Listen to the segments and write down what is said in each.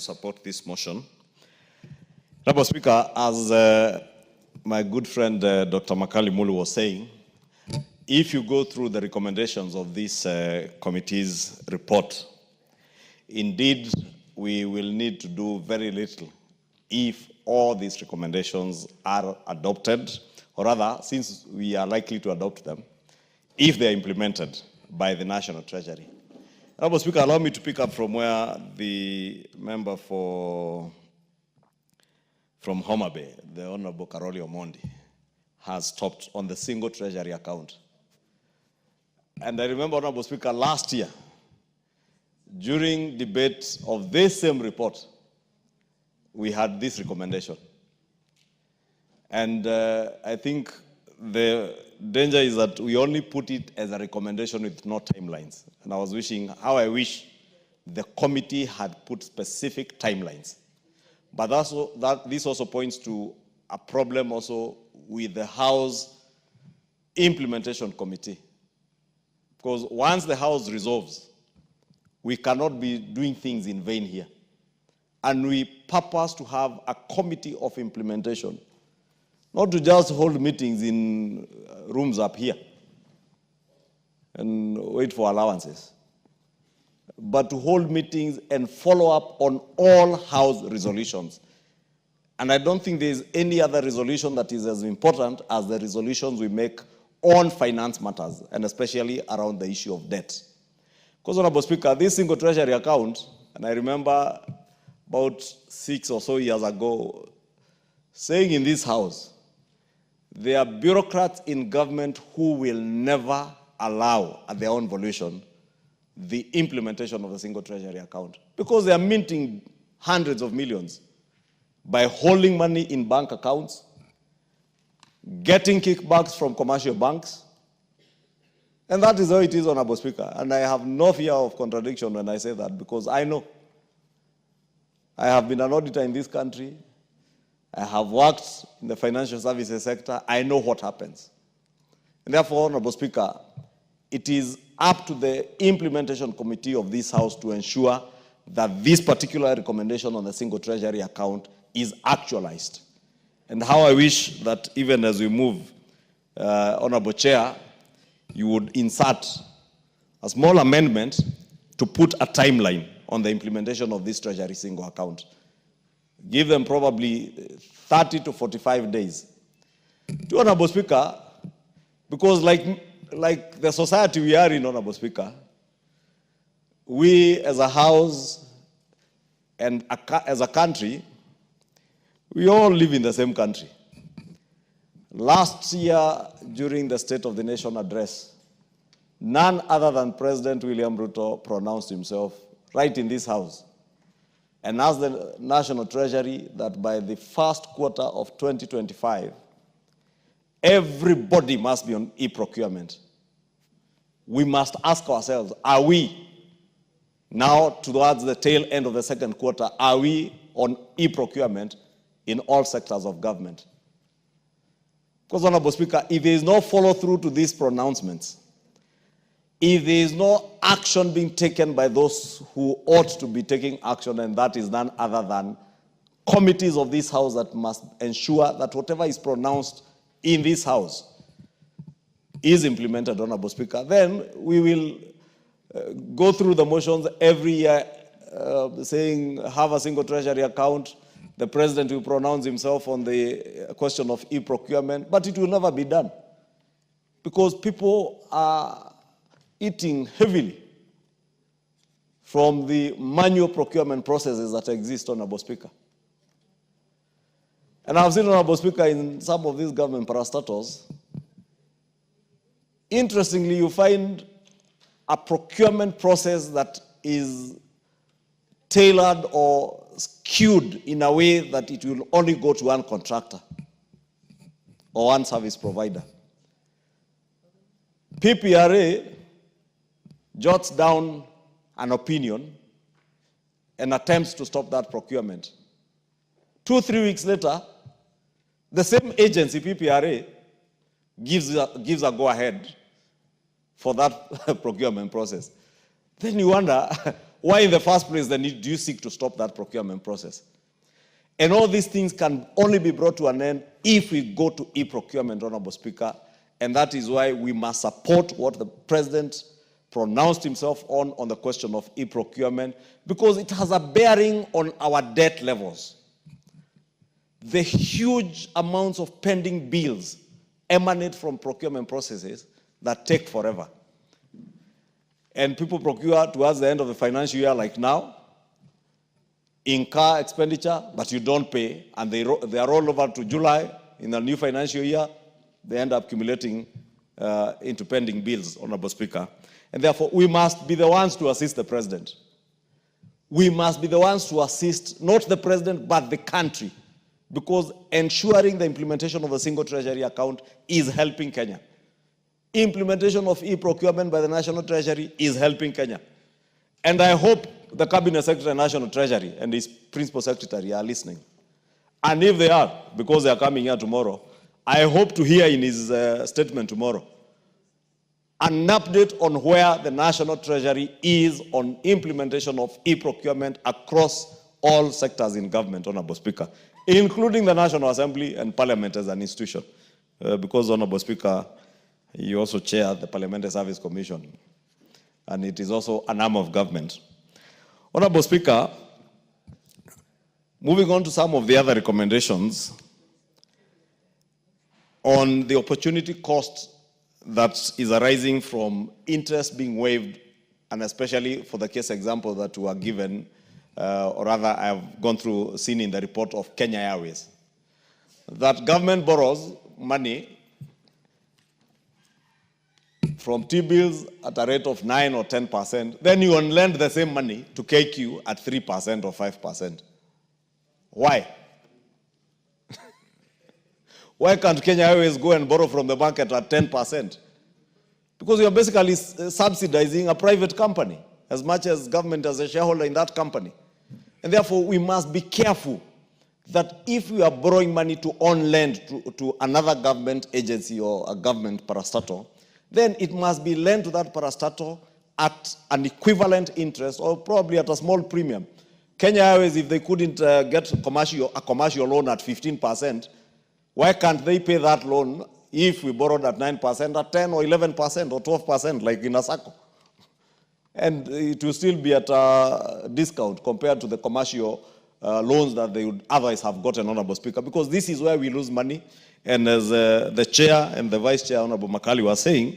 support this motion. Honorable Speaker, as my good friend Dr. Makali Mulu was saying, if you go through the recommendations of this committee's report, indeed we will need to do very little if all these recommendations are adopted, or rather, since we are likely to adopt them, if they are implemented by the National Treasury. Honorable Speaker, allow me to pick up from where the member from Homa Bay, the Honorable Karoli Omondi, has stopped on the single treasury account. And I remember, Honorable Speaker, last year, during debate of this same report, we had this recommendation. And I think the danger is that we only put it as a recommendation with no timelines. And I was wishing, how I wish the committee had put specific timelines. But this also points to a problem also with the House Implementation Committee. Because once the House resolves, we cannot be doing things in vain here. And we purpose to have a committee of implementation, not to just hold meetings in rooms up here and wait for allowances, but to hold meetings and follow up on all House resolutions. And I don't think there is any other resolution that is as important as the resolutions we make on finance matters, and especially around the issue of debt. Because, Honorable Speaker, this single treasury account, and I remember about 6 or so years ago, saying in this House, there are bureaucrats in government who will never allow, at their own volition, the implementation of the single treasury account, because they are minting hundreds of millions by holding money in bank accounts, getting kickbacks from commercial banks. And that is how it is, Honorable Speaker. And I have no fear of contradiction when I say that, because I know. I have been an auditor in this country. I have worked in the financial services sector. I know what happens. And therefore, Honorable Speaker, it is up to the implementation committee of this House to ensure that this particular recommendation on the single treasury account is actualized. And how I wish that even as we move, Honorable Chair, you would insert a small amendment to put a timeline on the implementation of this treasury single account. Give them probably 30 to 45 days. To Honorable Speaker, because like the society we are in, Honorable Speaker, we as a House and as a country, we all live in the same country. Last year, during the State of the Nation address, none other than President William Ruto pronounced himself right in this House and asked the National Treasury that by the first quarter of 2025, everybody must be on e-procurement. We must ask ourselves, are we now towards the tail end of the second quarter, are we on e-procurement in all sectors of government? Because, Honorable Speaker, if there is no follow-through to these pronouncements, if there is no action being taken by those who ought to be taking action, and that is none other than committees of this House that must ensure that whatever is pronounced in this House is implemented, Honorable Speaker, then we will go through the motions every year saying have a single treasury account. The President will pronounce himself on the question of e-procurement, but it will never be done because people are eating heavily from the manual procurement processes that exist, Honorable Speaker. And I've seen, Honorable Speaker, in some of these government parastatals, interestingly, you find a procurement process that is tailored or skewed in a way that it will only go to one contractor or one service provider. PPRA jots down an opinion and attempts to stop that procurement. 2-3 weeks later, the same agency, PPRA, gives a go-ahead for that procurement process. Then you wonder, Why in the first place then do you seek to stop that procurement process? And all these things can only be brought to an end if we go to e-procurement, Honorable Speaker, and that is why we must support what the President pronounced himself on the question of e-procurement, because it has a bearing on our debt levels. The huge amounts of pending bills emanate from procurement processes that take forever. And people procure towards the end of the financial year, like now, incur expenditure, but you don't pay, and they are rolled over to July in the new financial year. They end up accumulating into pending bills, Honorable Speaker. And therefore, we must be the ones to assist the President. We must be the ones to assist, not the President, but the country, because ensuring the implementation of a single treasury account is helping Kenya. Implementation of e-procurement by the National Treasury is helping Kenya. And I hope the Cabinet Secretary and National Treasury and his Principal Secretary are listening. And if they are, because they are coming here tomorrow, I hope to hear in his statement tomorrow an update on where the National Treasury is on implementation of e-procurement across all sectors in government, Honorable Speaker, including the National Assembly and Parliament as an institution. Because, Honorable Speaker, you also chair the Parliamentary Service Commission, and it is also an arm of government. Honorable Speaker, moving on to some of the other recommendations on the opportunity cost that is arising from interest being waived, and especially for the case example that were given, or rather I have gone through, seen in the report of Kenya Airways, that government borrows money from T-bills at a rate of 9 or 10%, then you lend the same money to KQ at 3% or 5%. Why? Why can't Kenya Airways go and borrow from the market at 10%? Because you're basically subsidizing a private company as much as government as a shareholder in that company. And therefore, we must be careful that if we are borrowing money to on-lend to another government agency or a government parastatal, then it must be lent to that parastatal at an equivalent interest or probably at a small premium. Kenya Airways, if they couldn't get a commercial loan at 15%, why can't they pay that loan if we borrowed at 9%, at 10 or 11% or 12%, like in Asako? And it will still be at a discount compared to the commercial loans that they would otherwise have gotten, Honorable Speaker, because this is where we lose money. And as the chair and the vice chair, Honorable Makali, were saying,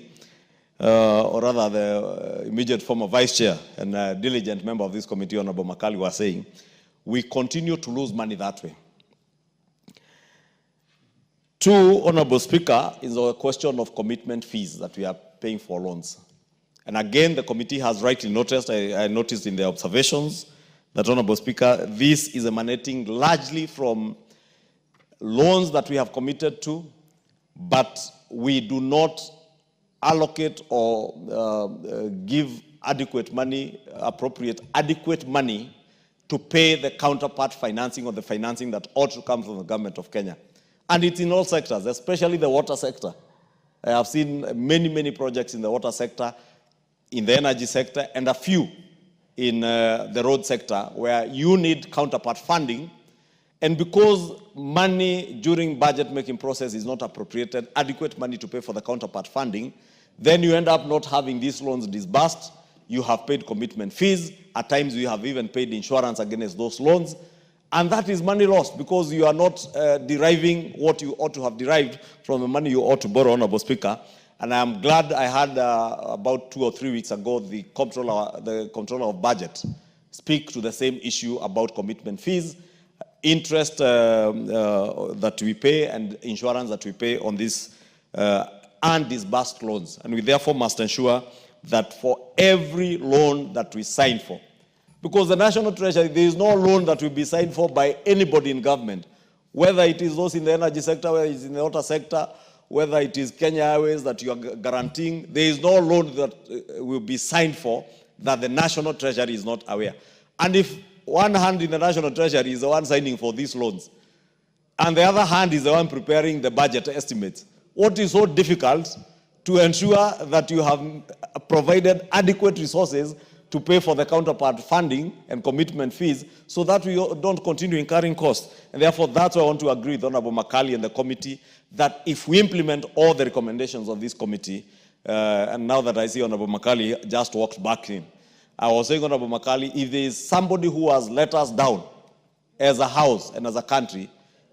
or rather the immediate former vice chair and a diligent member of this committee, Honorable Makali, were saying, we continue to lose money that way. Two, Honorable Speaker, is a question of commitment fees that we are paying for loans. And again, the committee has rightly noticed, I noticed in the observations, that, Honorable Speaker, this is emanating largely from loans that we have committed to, but we do not allocate or give adequate money, appropriate adequate money to pay the counterpart financing or the financing that ought to come from the government of Kenya. And it's in all sectors, especially the water sector. I have seen many, many projects in the water sector, in the energy sector, and a few in the road sector where you need counterpart funding. And because money during budget making process is not appropriated, adequate money to pay for the counterpart funding, then you end up not having these loans disbursed. You have paid commitment fees. At times you have even paid insurance against those loans. And that is money lost because you are not deriving what you ought to have derived from the money you ought to borrow, Honorable Speaker. And I'm glad I had about 2 or 3 weeks ago the Comptroller of Budget speak to the same issue about commitment fees, interest that we pay and insurance that we pay on these undisbursed loans. And we therefore must ensure that for every loan that we sign for, because the National Treasury, there is no loan that will be signed for by anybody in government, whether it is those in the energy sector, whether it's in the water sector, whether it is Kenya Airways that you are guaranteeing, there is no loan that will be signed for that the National Treasury is not aware. And if one hand in the National Treasury is the one signing for these loans, and the other hand is the one preparing the budget estimates, what is so difficult to ensure that you have provided adequate resources to pay for the counterpart funding and commitment fees so that we don't continue incurring costs. And therefore, that's why I want to agree with Honorable Makali and the committee that if we implement all the recommendations of this committee, and now that I see Honorable Makali just walked back in, I was saying, Honorable Makali, if there is somebody who has let us down as a house and as a country,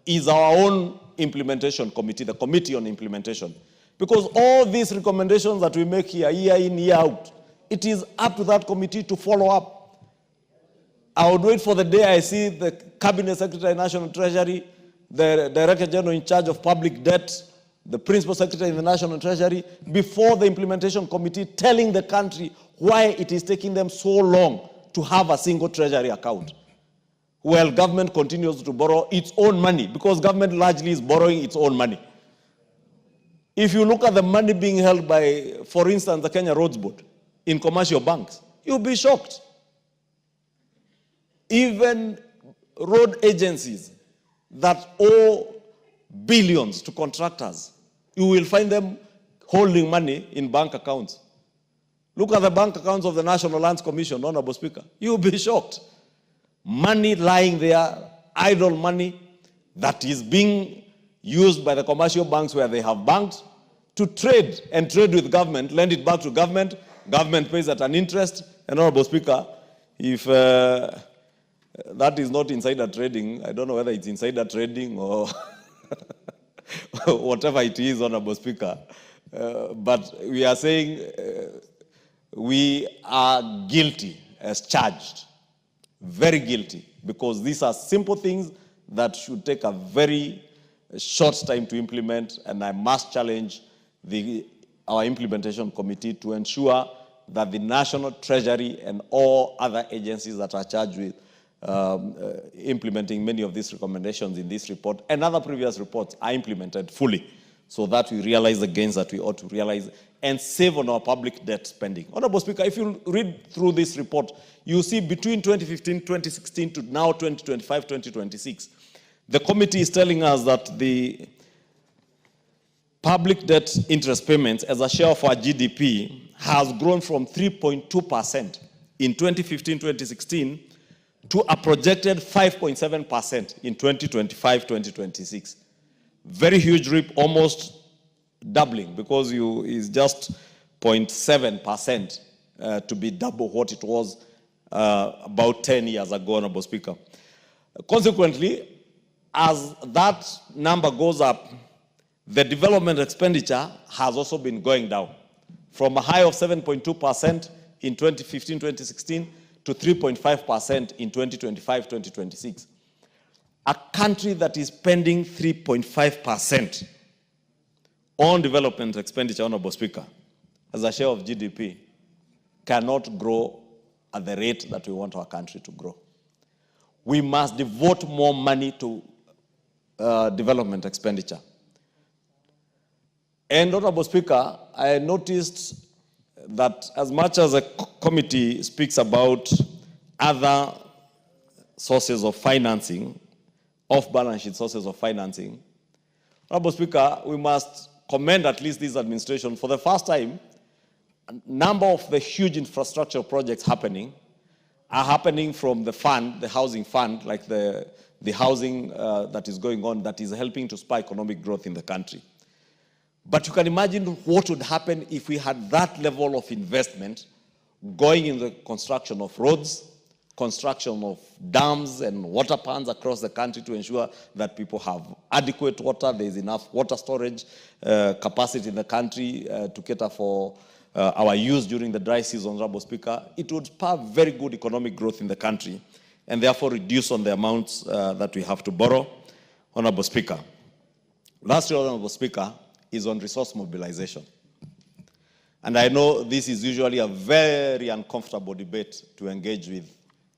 is our own implementation committee, the Committee on Implementation. Because all these recommendations that we make here, year in, year out, it is up to that committee to follow up. I would wait for the day I see the Cabinet Secretary, National Treasury, the Director General in charge of public debt, the Principal Secretary in the National Treasury, before the implementation committee telling the country why it is taking them so long to have a single treasury account, while government continues to borrow its own money, because government largely is borrowing its own money. If you look at the money being held by, for instance, the Kenya Roads Board in commercial banks, you'll be shocked. Even road agencies that owe billions to contractors, you will find them holding money in bank accounts. Look at the bank accounts of the National Lands Commission, Honorable Speaker. You'll be shocked. Money lying there, idle money that is being used by the commercial banks where they have banked to trade and trade with government, lend it back to government, government pays at an interest. And Honorable Speaker, if that is not insider trading, I don't know whether it's insider trading or whatever it is, Honorable Speaker, but we are saying we are guilty as charged, very guilty, because these are simple things that should take a very short time to implement, and I must challenge our implementation committee to ensure that the National Treasury and all other agencies that are charged with implementing many of these recommendations in this report and other previous reports are implemented fully, so that we realize the gains that we ought to realize and save on our public debt spending. Honorable Speaker, if you read through this report, you see between 2015, 2016 to now 2025, 2026, the committee is telling us that the public debt interest payments as a share of our GDP has grown from 3.2% in 2015-2016 to a projected 5.7% in 2025-2026. Very huge leap, almost doubling, because is just 0.7% to be double what it was about 10 years ago, Honorable Speaker. Consequently, as that number goes up, the development expenditure has also been going down from a high of 7.2% in 2015-2016 to 3.5% in 2025-2026. A country that is spending 3.5% on development expenditure, Honorable Speaker, as a share of GDP, cannot grow at the rate that we want our country to grow. We must devote more money to development expenditure. And, Honorable Speaker, I noticed that as much as the committee speaks about other sources of financing, off-balance sheet sources of financing, Honorable Speaker, we must commend at least this administration. For the first time, a number of the huge infrastructure projects happening are happening from the fund, the housing fund, like the housing that is going on, that is helping to spur economic growth in the country. But you can imagine what would happen if we had that level of investment going in the construction of roads, construction of dams and water ponds across the country to ensure that people have adequate water, there is enough water storage capacity in the country to cater for our use during the dry season, Honorable Speaker. It would spur very good economic growth in the country and therefore reduce on the amounts that we have to borrow, Honorable Speaker. Lastly, Honorable Speaker, is on resource mobilization. And I know this is usually a very uncomfortable debate to engage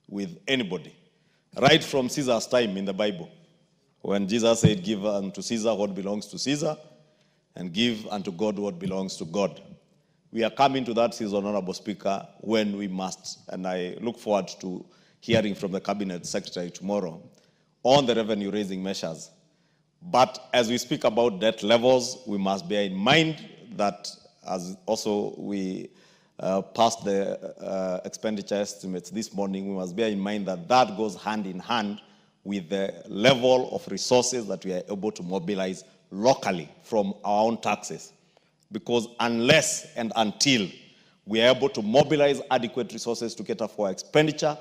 with anybody. Right from Caesar's time in the Bible, when Jesus said, give unto Caesar what belongs to Caesar, and give unto God what belongs to God. We are coming to that season, Honorable Speaker, when we must, and I look forward to hearing from the Cabinet Secretary tomorrow on the revenue-raising measures. But as we speak about debt levels, we must bear in mind that, as also we passed the expenditure estimates this morning, we must bear in mind that that goes hand in hand with the level of resources that we are able to mobilize locally from our own taxes. Because unless and until we are able to mobilize adequate resources to cater for expenditure,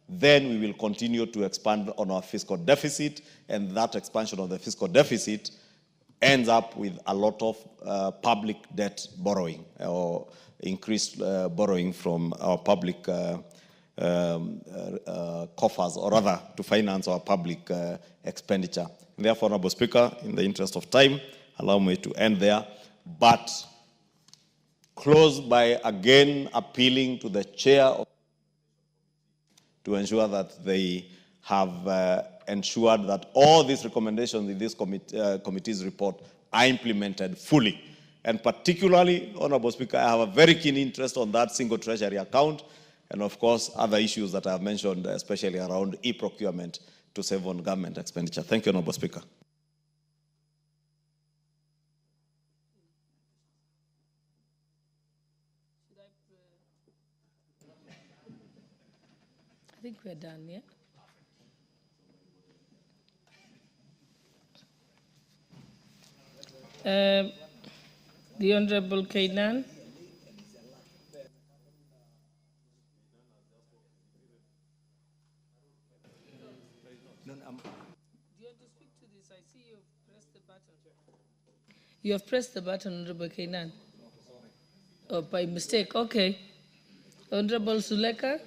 then we will continue to expand on our fiscal deficit, and that expansion of the fiscal deficit ends up with a lot of public debt borrowing or increased borrowing from our public coffers, or rather to finance our public expenditure. Therefore, Honorable Speaker, in the interest of time, allow me to end there, but close by again appealing to the chair of to ensure that they have ensured that all these recommendations in this committee's report are implemented fully. And particularly, Honorable Speaker, I have a very keen interest on that single treasury account, and of course, other issues that I have mentioned, especially around e-procurement to save on government expenditure. Thank you, Honorable Speaker. I think we're done, yeah? The Honorable Kainan. Do you want to speak to this? I see you've pressed the button. You have pressed the button, Honorable Kainan. Oh, by mistake, okay. Honorable Suleka.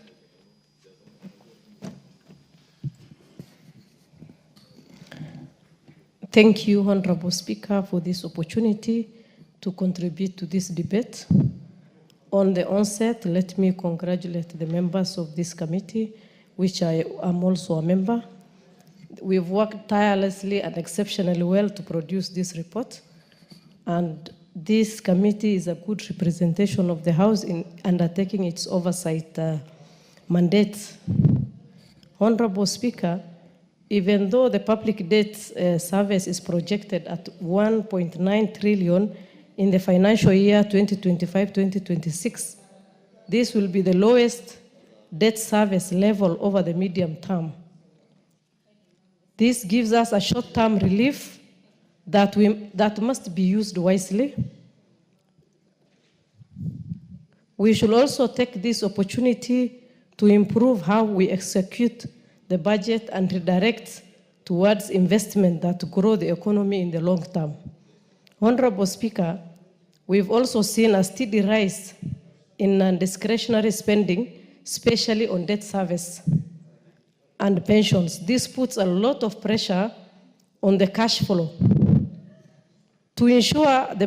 Thank you, Honorable Speaker, for this opportunity to contribute to this debate. On the onset, let me congratulate the members of this committee, which I am also a member. We've worked tirelessly and exceptionally well to produce this report, and this committee is a good representation of the House in undertaking its oversight mandate. Honorable Speaker, even though the public debt service is projected at 1.9 trillion in the financial year 2025-2026, this will be the lowest debt service level over the medium term. This gives us a short-term relief that must be used wisely. We should also take this opportunity to improve how we execute the budget and redirect towards investment that grow the economy in the long term. Honorable Speaker, we've also seen a steady rise in non-discretionary spending, especially on debt service and pensions. This puts a lot of pressure on the cash flow. To ensure the